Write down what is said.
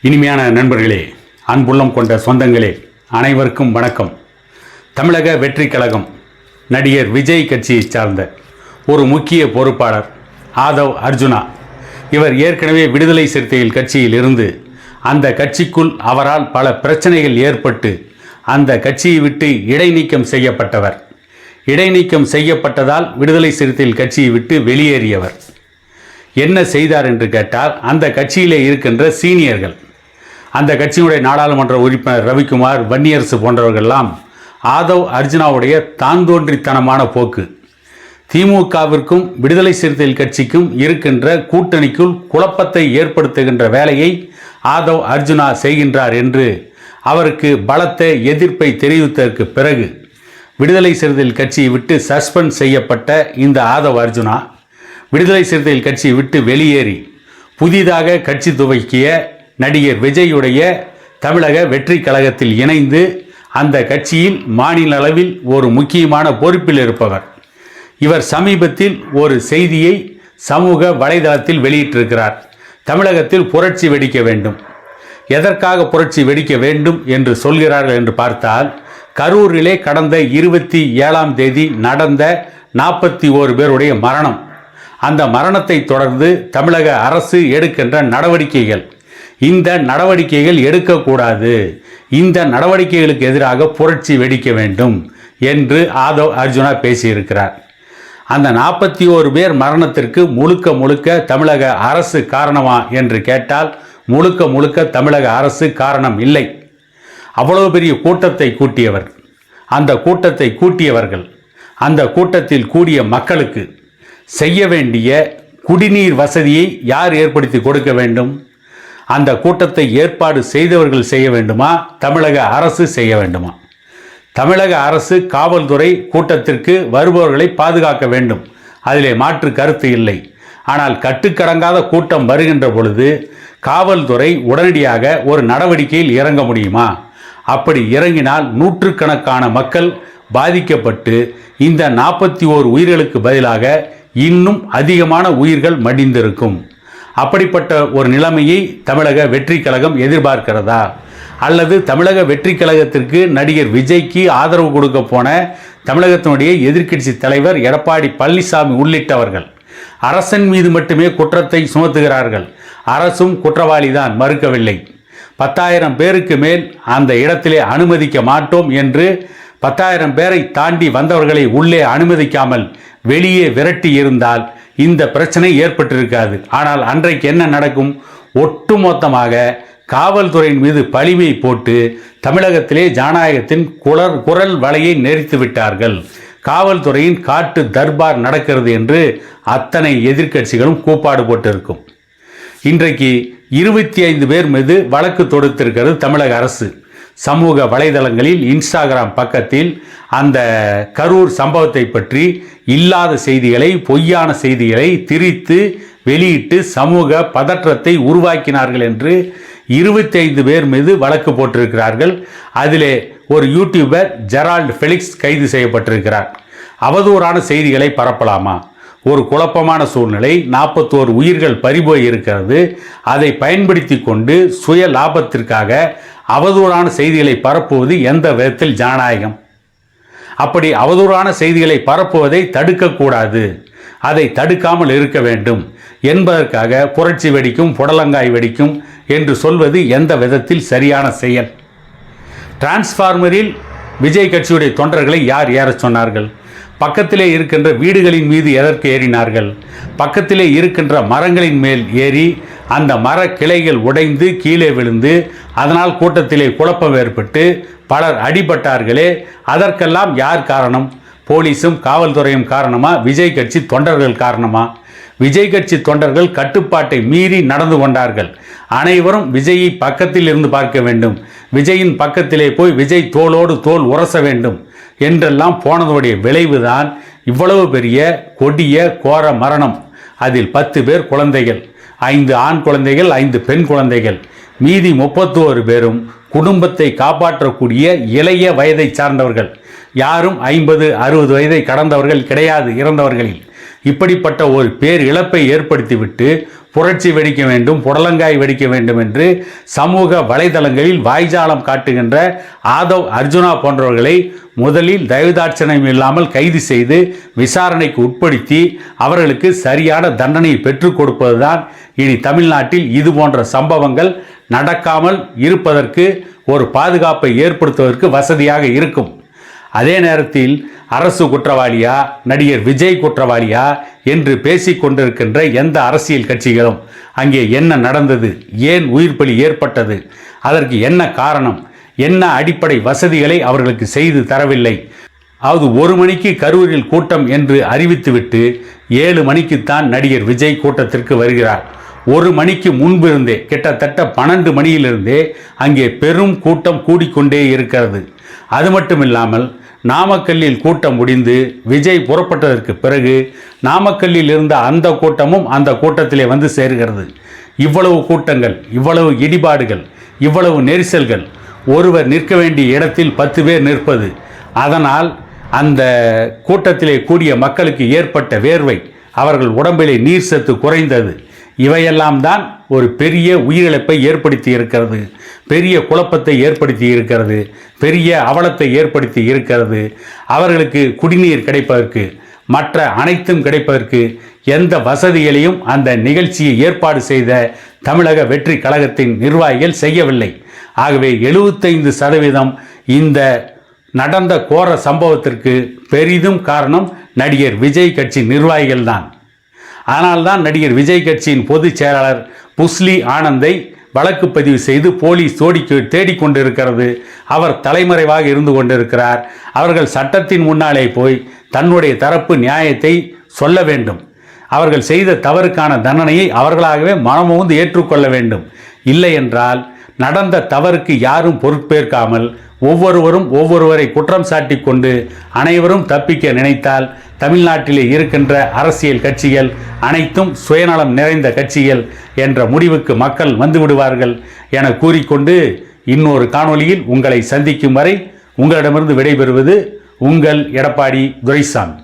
இனிமையான நண்பர்களே, அன்புள்ளம் கொண்ட சொந்தங்களே, அனைவருக்கும் வணக்கம். தமிழக வெற்றி கழகம் நடிகர் விஜய் கட்சியை சார்ந்த ஒரு முக்கிய பொறுப்பாளர் ஆதவ் அர்ஜுனா. இவர் ஏற்கனவே விடுதலை சிறுத்தைகள் கட்சியில் இருந்து அந்த கட்சிக்குள் அவரால் பல பிரச்சனைகள் ஏற்பட்டு அந்த கட்சியை விட்டு இடைநீக்கம் செய்யப்பட்டவர். இடைநீக்கம் செய்யப்பட்டதால் விடுதலை சிறுத்தைகள் கட்சியை விட்டு வெளியேறியவர். என்ன செய்தார் என்று கேட்டால், அந்த கட்சியிலே இருக்கின்ற சீனியர்கள், அந்த கட்சியினுடைய நாடாளுமன்ற உறுப்பினர் ரவிக்குமார், வன்னியரசு போன்றவர்கள்லாம் ஆதவ் அர்ஜுனாவுடைய தாந்தோன்றித்தனமான போக்கு, திமுகவிற்கும் விடுதலை சிறுத்தைகள் கட்சிக்கும் இருக்கின்ற கூட்டணிக்குள் குழப்பத்தை ஏற்படுத்துகின்ற வேலையை ஆதவ் அர்ஜுனா செய்கின்றார் என்று அவருக்கு பலத்த எதிர்ப்பை தெரிவித்ததற்கு பிறகு விடுதலை சிறுத்தைகள் கட்சியை விட்டு சஸ்பெண்ட் செய்யப்பட்ட இந்த ஆதவ் அர்ஜுனா விடுதலை சிறுத்தைகள் கட்சியை விட்டு வெளியேறி புதிதாக கட்சி துவக்கிய நடிகர் விஜயுடைய தமிழக வெற்றி கழகத்தில் இணைந்து அந்த கட்சியில் மாநில அளவில் ஒரு முக்கியமான பொறுப்பில் இருப்பவர். இவர் சமீபத்தில் ஒரு செய்தியை சமூக வலைதளத்தில் வெளியிட்டிருக்கிறார். தமிழகத்தில் புரட்சி வெடிக்க வேண்டும். எதற்காக புரட்சி வெடிக்க வேண்டும் என்று சொல்கிறார்கள் என்று பார்த்தால், கரூரிலே கடந்த 27ஆம் தேதி நடந்த 41 பேருடைய மரணம். அந்த மரணத்தை தொடர்ந்து தமிழக அரசு எடுக்கின்ற நடவடிக்கைகள், இந்த நடவடிக்கைகள் எடுக்கக்கூடாது, இந்த நடவடிக்கைகளுக்கு எதிராக புரட்சி வெடிக்க வேண்டும் என்று ஆதவ் அர்ஜுனா பேசியிருக்கிறார். அந்த 41 பேர் மரணத்திற்கு முழுக்க முழுக்க தமிழக அரசு காரணமா என்று கேட்டால், முழுக்க முழுக்க தமிழக அரசு காரணம் இல்லை. அவ்வளவு பெரிய கூட்டத்தை கூட்டியவர், அந்த கூட்டத்தை கூட்டியவர்கள், அந்த கூட்டத்தில் கூடிய மக்களுக்கு செய்ய வேண்டிய குடிநீர் வசதியை யார் ஏற்படுத்தி கொடுக்க வேண்டும்? அந்த கூட்டத்தை ஏற்பாடு செய்தவர்கள் செய்ய வேண்டுமா, தமிழக அரசு செய்ய வேண்டுமா? தமிழக அரசு, காவல்துறை கூட்டத்திற்கு வருபவர்களை பாதுகாக்க வேண்டும், அதிலே மாற்று கருத்து இல்லை. ஆனால் கட்டுக்கடங்காத கூட்டம் வருகின்ற பொழுது காவல்துறை உடனடியாக ஒரு நடவடிக்கையில் இறங்க முடியுமா? அப்படி இறங்கினால் நூற்றுக்கணக்கான மக்கள் பாதிக்கப்பட்டு இந்த 41 உயிர்களுக்கு பதிலாக இன்னும் அதிகமான உயிர்கள் மடிந்திருக்கும். அப்படிப்பட்ட ஒரு நிலைமையை தமிழக வெற்றி கழகம் எதிர்பார்க்கிறதா? அல்லது தமிழக வெற்றி கழகத்திற்கு நடிகர் விஜய்க்கு ஆதரவு கொடுக்க போன தமிழகத்தினுடைய எதிர்க்கட்சி தலைவர் எடப்பாடி பழனிசாமி உள்ளிட்டவர்கள் அரசன் மீது மட்டுமே குற்றத்தை சுமத்துகிறார்கள். அரசும் குற்றவாளிதான், மறுக்கவில்லை. 10,000 பேருக்கு மேல் அந்த இடத்திலே அனுமதிக்க மாட்டோம் என்று 10,000 பேரை தாண்டி வந்தவர்களை உள்ளே அனுமதிக்காமல் வெளியே விரட்டி இருந்தால் இந்த பிரச்சனை ஏற்பட்டிருக்காது. ஆனால் அன்றைக்கு என்ன நடக்கும்? ஒட்டுமொத்தமாக காவல்துறையின் மீது பழிவை போட்டு தமிழகத்திலே ஜனநாயகத்தின் குரல் வலையை நெரித்து விட்டார்கள். காவல்துறையின் காட்டு தர்பார் நடக்கிறது என்று அத்தனை எதிர்க்கட்சிகளும் கூப்பாடு போட்டிருக்கும். இன்றைக்கு 25 பேர் மீது வழக்கு தொடுத்திருக்கிறது தமிழக அரசு. சமூக வலைதளங்களில், இன்ஸ்டாகிராம் பக்கத்தில் அந்த கரூர் சம்பவத்தை பற்றி இல்லாத செய்திகளை, பொய்யான செய்திகளை திரித்து வெளியிட்டு சமூக பதற்றத்தை உருவாக்கினார்கள் என்று 25 பேர் மீது வழக்கு போட்டிருக்கிறார்கள். அதிலே ஒரு யூடியூபர் ஜெரால்டு ஃபெலிக்ஸ் கைது செய்யப்பட்டிருக்கிறார். அவதூறான செய்திகளை பரப்பலாமா? ஒரு குழப்பமான சூழ்நிலை, 41 உயிர்கள் பறிபோய் இருக்கிறது. அதை பயன்படுத்தி கொண்டு சுய லாபத்திற்காக அவதூறான செய்திகளை பரப்புவது எந்த விதத்தில் ஜனநாயகம்? அப்படி அவதூறான செய்திகளை பரப்புவதை தடுக்கக்கூடாது, அதை தடுக்காமல் இருக்க வேண்டும் என்பதற்காக புரட்சி வெடிக்கும், புடலங்காய் வெடிக்கும் என்று சொல்வது எந்த விதத்தில் சரியான செயல்? டிரான்ஸ்ஃபார்மரில் விஜய் கட்சியுடைய தொண்டர்களை யார் ஏறச் சொன்னார்கள்? பக்கத்திலே இருக்கின்ற வீடுகளின் மீது எதற்கு ஏறினார்கள்? பக்கத்திலே இருக்கின்ற மரங்களின் மேல் ஏறி அந்த மர கிளைகள் உடைந்து கீழே விழுந்து அதனால் கூட்டத்திலே குழப்பம் ஏற்பட்டு பலர் அடிபட்டார்களே, அதற்கெல்லாம் யார் காரணம்? போலீஸும் காவல்துறையும் காரணமா? விஜய் கட்சி தொண்டர்கள் காரணமா? விஜய் கட்சி தொண்டர்கள் கட்டுப்பாட்டை மீறி நடந்து கொண்டார்கள். அனைவரும் விஜயை பக்கத்தில் இருந்து பார்க்க வேண்டும், விஜயின் பக்கத்திலே போய் விஜய் தோளோடு தோள் உரச வேண்டும் என்றெல்லாம் போனதோடைய விளைவுதான் இவ்வளவு பெரிய கொடிய கோர மரணம். அதில் 10 பேர் குழந்தைகள், 5 ஆண் குழந்தைகள், 5 பெண் குழந்தைகள். மீதி 31 பேரும் குடும்பத்தை காப்பாற்றக்கூடிய இளைய வயதை சார்ந்தவர்கள். யாரும் 50-60 வயதை கடந்தவர்கள் கிடையாது இறந்தவர்களில். இப்படிப்பட்ட ஒரு பேர் இழப்பை ஏற்படுத்திவிட்டு புரட்சி வெடிக்க வேண்டும், புடலங்காய் வெடிக்க வேண்டும் என்று சமூக வலைதளங்களில் வாய்ஜாலம் காட்டுகின்ற ஆதவ் அர்ஜுனா போன்றவர்களை முதலில் தயவுதாட்சணியம் இல்லாமல் கைது செய்து விசாரணைக்கு உட்படுத்தி அவர்களுக்கு சரியான தண்டனையை பெற்றுக் கொடுப்பதுதான் இனி தமிழ்நாட்டில் இது போன்ற சம்பவங்கள் நடக்காமல் இருப்பதற்கு ஒரு பாதுகாப்பை ஏற்படுத்துவதற்கு வசதியாக இருக்கும். அதே நேரத்தில் அரசு குற்றவாளியா, நடிகர் விஜய் குற்றவாளியா என்று பேசிக் கொண்டிருக்கின்ற எந்த அரசியல் கட்சிகளும் அங்கே என்ன நடந்தது, ஏன் உயிர் பலி ஏற்பட்டது, அதற்கு என்ன காரணம், என்ன அடிப்படை வசதிகளை அவர்களுக்கு செய்து தரவில்லை. அதாவது 1 மணிக்கு கரூரில் கூட்டம் என்று அறிவித்துவிட்டு 7 மணிக்குத்தான் நடிகர் விஜய் கூட்டத்திற்கு வருகிறார். 1 மணிக்கு முன்பிருந்தே கிட்டத்தட்ட 12 மணியிலிருந்தே அங்கே பெரும் கூட்டம் கூடிக்கொண்டே இருக்கிறது. அது மட்டுமில்லாமல் நாமக்கல்லில் கூட்டம் முடிந்து விஜய் புறப்பட்டதற்கு பிறகு நாமக்கல்லில் இருந்த அந்த கூட்டமும் அந்த கூட்டத்திலே வந்து சேர்கிறது. இவ்வளவு கூட்டங்கள், இவ்வளவு இடிபாடுகள், இவ்வளவு நெரிசல்கள், ஒருவர் நிற்க வேண்டிய இடத்தில் 10 பேர் நிற்பது, அதனால் அந்த கூட்டத்திலே கூடிய மக்களுக்கு ஏற்பட்ட வேர்வை, அவர்கள் உடம்பிலே நீர் சத்து குறைந்தது, இவையெல்லாம் தான் ஒரு பெரிய உயிரிழப்பை ஏற்படுத்தி இருக்கிறது, பெரிய குழப்பத்தை ஏற்படுத்தி இருக்கிறது, பெரிய அவலத்தை ஏற்படுத்தி இருக்கிறது. அவர்களுக்கு குடிநீர் கிடைப்பதற்கு, மற்ற அனைத்தும் கிடைப்பதற்கு எந்த வசதிகளையும் அந்த நிகழ்ச்சியை ஏற்பாடு செய்த தமிழக வெற்றி கழகத்தின் நிர்வாகிகள் செய்யவில்லை. ஆகவே 75% இந்த நடந்த கோர சம்பவத்திற்கு பெரிதும் காரணம் நடிகர் விஜய் கட்சி நிர்வாகிகள்தான். அதனால்தான் நடிகர் விஜய் கட்சியின் பொதுச் செயலாளர் புஸ்லி ஆனந்தை வழக்கு பதிவு செய்து போலீஸ் தேடிக்கொண்டிருக்கிறது. அவர் தலைமறைவாக இருந்து கொண்டிருக்கிறார். அவர்கள் சட்டத்தின் முன்னாலே போய் தன்னுடைய தரப்பு நியாயத்தை சொல்ல வேண்டும். அவர்கள் செய்த தவறுக்கான தண்டனையை அவர்களாகவே மனமுந்து ஏற்றுக்கொள்ள வேண்டும். இல்லை என்றால் நடந்த தவறுக்கு யாரும் பொறுப்பேற்காமல் ஒவ்வொருவரும் ஒவ்வொருவரை குற்றம் சாட்டி கொண்டு அனைவரும் தப்பிக்க நினைத்தால் தமிழ்நாட்டிலே இருக்கின்ற அரசியல் கட்சிகள் அனைத்தும் சுயநலம் நிறைந்த கட்சிகள் என்ற முடிவுக்கு மக்கள் வந்துவிடுவார்கள் என கூறிக்கொண்டு இன்னொரு காணொளியில் உங்களை சந்திக்கும் வரை உங்களிடமிருந்து விடைபெறுவது உங்கள் எடப்பாடி துரைசாமி.